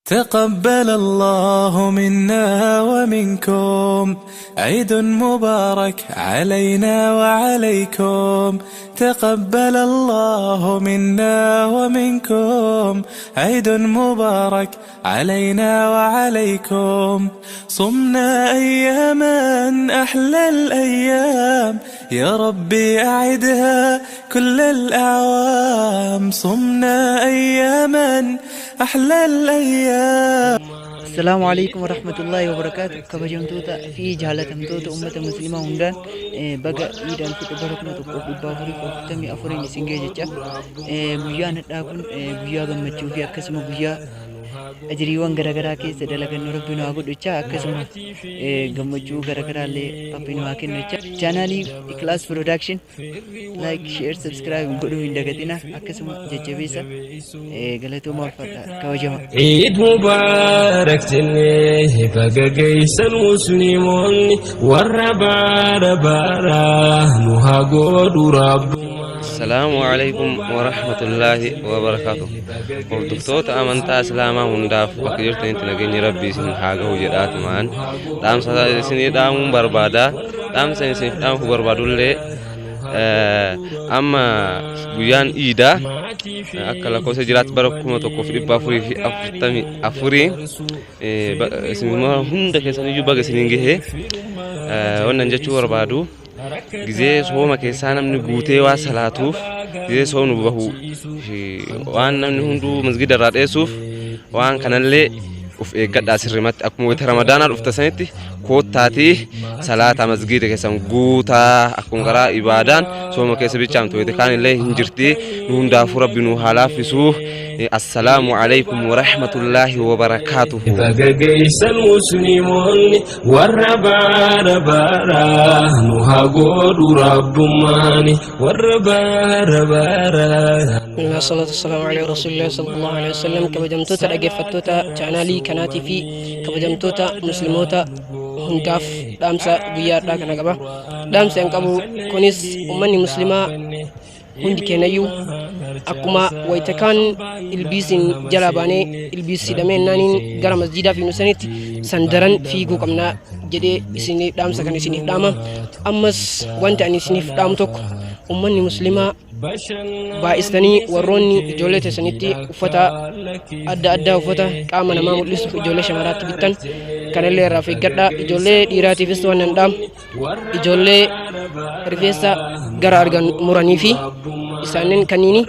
تقبل الله منا ومنكم عيد مبارك علينا وعليكم. تقبل الله منا ومنكم عيد مبارك علينا وعليكم. صمنا أياما أحلى الأيام يا ربي أعدها كل الأعوام. صمنا أياما أحلى الأيام. السلام عليكم ورحمة الله وبركاته. كبجمتوتا في جهالتمتوتا أمة مسلمة هندان بقى عيد الفطر بركنا تقف بافري فوقتمي أفرين سنجي جتا بيان الأكون بيا غمتشو في أكسم بيا أجريوان غرغرا كيس دلغن ربنا أقول دچا أكسم غمتشو غرغرا لي أبينو أكين دچا channel إخلاص production like share subscribe بدو هندغتنا أكسم جچبيسا غلطو مرفتا كوجما عيد مبارك تني فقاقيس المسلمون والربارة نهاقود رب. السلام عليكم ورحمة الله وبركاته. والدكتور أمانتا إسلاما هنداف وكجرت أنت نجني ربي سن حاجة وجرات مان دام سني دام بربادا دام سني دام بربادو لي أما بيان إيدا أكلا كوسة جرات بركوما تكوفي بافوري في أفتامي أفوري اسمه ما هندا كيسان يجوا بعد سنينجه وننجتشو بربادو gize sooma keessa namni guutee waa salaatuuf gize soomnu bahu waan namni hunduu masgida irraa dheessuuf waan kanallee uf eeggadhaa sirrimatti akkuma wayita ramadaanaa dhufta sanitti koottaatii salaata masgida keessan guutaa akkuma garaa ibaadaan sooma keessa bichaamtu wayita kaanillee hin jirti nu hundaafuu rabbi nu haa laaffisuuf. السلام عليكم ورحمة الله وبركاته. فقاقيس المسلمون والربارة نهاقود رب ماني والربارة. الصلاة والسلام على رسول الله صلى الله عليه وسلم. كبجمتوتا لقفتوتا چانالي كناتي في كبجمتوتا مسلموتا هنداف دامسا بيار داكنا قبا دامسا ينقبو كونيس أماني مسلمة hundi kenayu akkuma waytakan ilbisin jalabane ilbisi damenanin gara masjida fi nusanitti sandaran fiigu qabna jedhe isini damsa kan isini dama ammas wanta ani isini dam tok ummanni muslima baa'istanii warroonni ijoollee teessanitti uffata adda addaa uffata qaama namaa mul'isu ijoollee shamaraatti bittan kanallee irraa eeggadhaa. Ijoollee dhiiraatiifis waan danda'am ijoollee rifeensa gara argan muranii fi isaaniin kanniini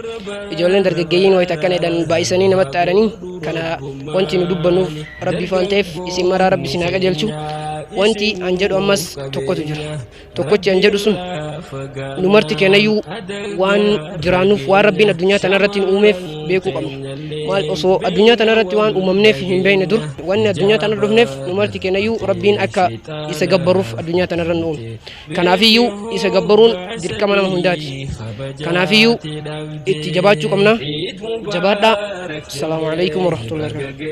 ijoolleen dargaggeeyyiin wayita akkana jedhan baay'isanii namatti aadanii kana wanti nu dubbannuuf rabbi waan ta'eef isin maraa rabbi isin haa qajeelchu. Wanti an jedhu ammas tokkotu jira. Tokkochi an jedhu sun nu marti kennayyuu waan jiraanuuf waan rabbiin addunyaa tanarratti nu uumeef beekuu qabna. Maal osoo addunyaa tanarratti waan uumamneef hin beekne dur wanni addunyaa tanarra dhufneef nu marti kennayyuu rabbiin akka isa gabbaruuf addunyaa tanarra nu uume. Kanaafiyyuu isa gabbaruun dirqama nama hundaati. Kanaafiyyuu itti jabaachuu qabna. Jabaadhaa. Assalaamu alaykum warahmatullahi wabarakatuh.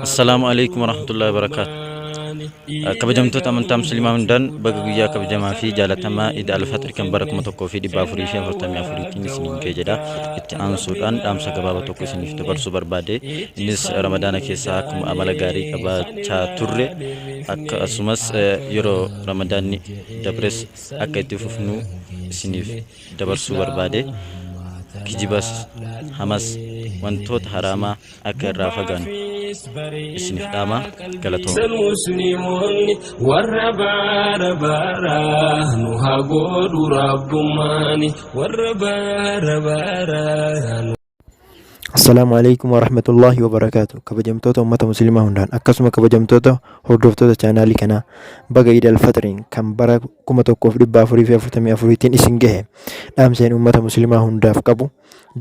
السلام عليكم ورحمة الله وبركاته. كبجمتوتا أمانتا مسلمة هندان بقى guyyaa kabajamaa fi jaalatamaa Eid al-Fitr kan bara 1444 isiniin jira itti aansuudhaan dhaamsa gabaabaa tokko isiniif dabarsuu barbaade. Innis ramadaana keessaa akkuma amala gaarii qabaachaa turre akkasumas yeroo ramadaanni dabres akka itti fufnu isiniif dabarsuu barbaade. kijibas hamas wantoota haramaa akka irraa fagaannu isiniif dhaama. galatoom المسلمون والربارة نهاقود رب ماني والربارة. السلام عليكم ورحمة الله وبركاته. كبجمتوتا أمة مسلمة هندان أكسما كبجمتوتا هردوفتوتا چانالي كنا بقى عيد الفطر كم برا كما توقف دبا فري في أفرتمي أفريتين إسنجه دام سين أمة مسلمة هنداف كبو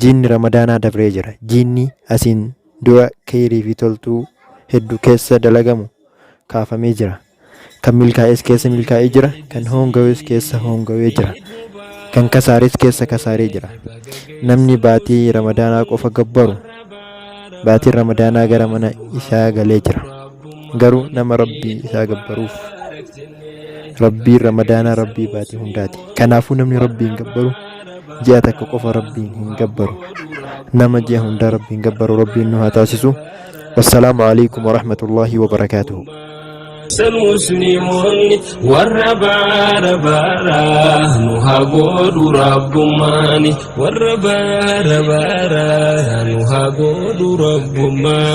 جين رمضان دبريجر جيني أسين دوا كيري في تلتو هدو كيسا دلغمو كافا ميجرا كم ملكا إس كيسا ملكا إجرا كان هونغو إس كيسا هونغو إجرا kan kasaaris keessa kasaaree jira. Namni baatii ramadaanaa qofa gabbaru baatiin ramadaanaa gara mana isaa galee jira. Garuu nama rabbii isaa gabbaruuf rabbiin ramadaanaa rabbii baatii hundaati. Kanaafuu namni rabbiin gabbaru ji'a takka qofa rabbiin hin gabbaru. Nama ji'a hundaa rabbiin gabbaru rabbiin nu haa taasisu. Wassalaamu alaikum warahmatullaahi wabarakaatuhu. المسلمون والرباربارا نهاجود ربماني والرباربارا نهاجود ربماني